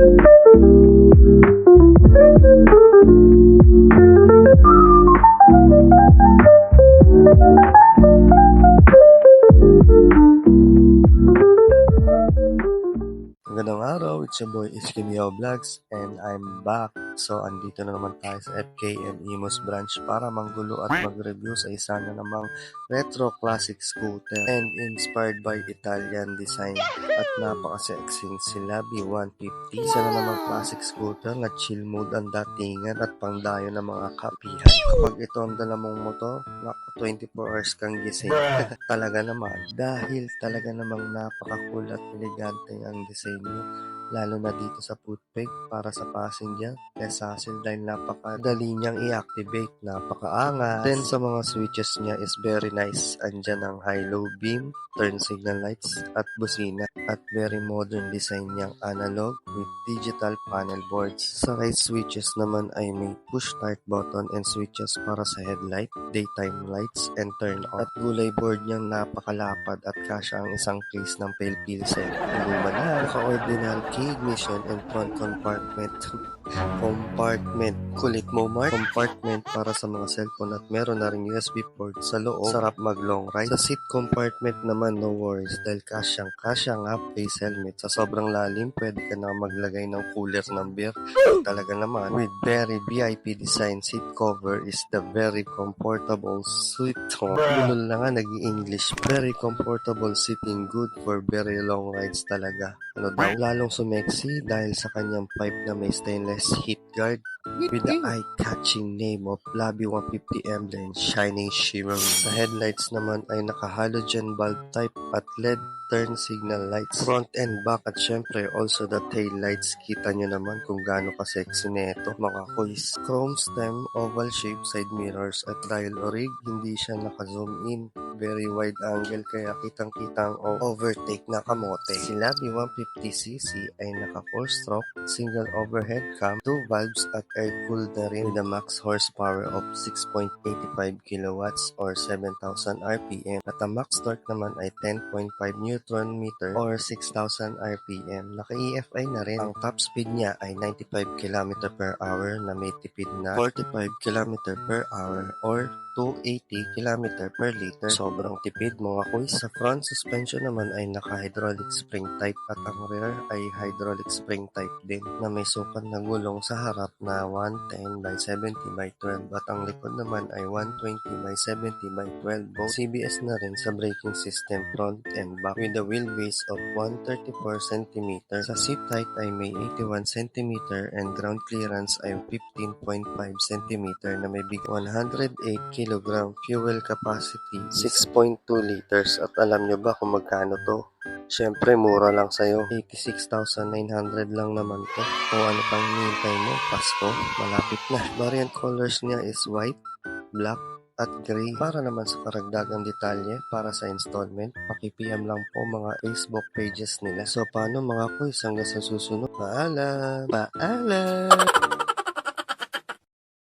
Magandang araw, it's your boy Iskimio Vlogs and I'm back. So, andito na naman tayo sa FKM Imus branch para manggulo at mag-review sa isa na namang retro classic scooter and inspired by Italian design at napaka-sexing sila B150. Isa na namang classic scooter na chill mood ang datingan at pangdayo ng mga kapihan. Kapag ito ang dala mong motor, naku, 24 hours kang gising. Talaga naman, dahil talaga namang napaka-cool at elegante ang design nyo, lalo na dito sa footpeg para sa passenger, less hassle dahil napakadali niyang i-activate, napakaangas. Then sa mga switches niya is very nice, andyan ang high-low beam, turn signal lights at busina, at very modern design niyang analog with digital panel boards. Sa right switches naman ay may push start button and switches para sa headlight, daytime lights and turn off. At gulay board niyang napakalapad at kasya ang isang case ng pale pilsen. Luma na, naka-ordinary key ignition and front compartment. Kulit mo, Mark. Compartment para sa mga cellphone at meron na ring USB port sa loob. Sarap mag-long ride. Sa seat compartment naman, no worries dahil kasya nga face helmet. Sa sobrang lalim, pwede ka na maglagay ng cooler ng beer. Talaga naman, with very VIP design seat cover is the very comfortable seat. Gulol na nga nag-i-English. Very comfortable sitting, good for very long rides talaga. Ano daw? Lalong sumeksi dahil sa kanyang pipe na may stainless heat guard with the eye-catching name of Labi 150 emblem shining shimmery. Sa headlights naman ay naka-halogen bulb type at LED turn signal lights front and back at syempre also the tail lights. Kita nyo naman kung gaano ka-sexy nito mga kuys. Chrome stem, oval shape, side mirrors at dial rig, hindi siya naka-zoom in, very wide angle kaya kitang-kitang overtake na kamote. Si Labi 150cc ay naka 4-stroke, single overhead cam, 2 valves at air-cooled na rin with a max horsepower of 6.85 kilowatts or 7,000 RPM at ang max torque naman ay 10.5 Newton meter or 6,000 RPM. Naka-EFI na rin. Ang top speed niya ay 95 km per hour na may tipid na 45 km per hour or 280 km per liter. Sobrang tipid mga kuys. Sa front suspension naman ay naka-hydraulic spring type at ang rear ay hydraulic spring type din na may sukat na gulong sa harap na 110 by 70 by 12 at ang likod naman ay 120 by 70 by 12. Both CBS na rin sa braking system front and back with a wheelbase of 134 cm. Sa seat height ay may 81 cm and ground clearance ay 15.5 cm na may big 108 kg fuel capacity, 6.2 liters. At alam nyo ba kung magkano to? Syempre, mura lang sa'yo. 86,900 lang naman to. Kung ano pang hinihintay mo, Pasko, malapit na. Variant colors niya is white, black, at gray. Para naman sa karagdagang detalye para sa installment, paki-PM lang po mga Facebook pages nila. So, paano mga kuys? Hanggang sa susunod. Paalam! Paalam!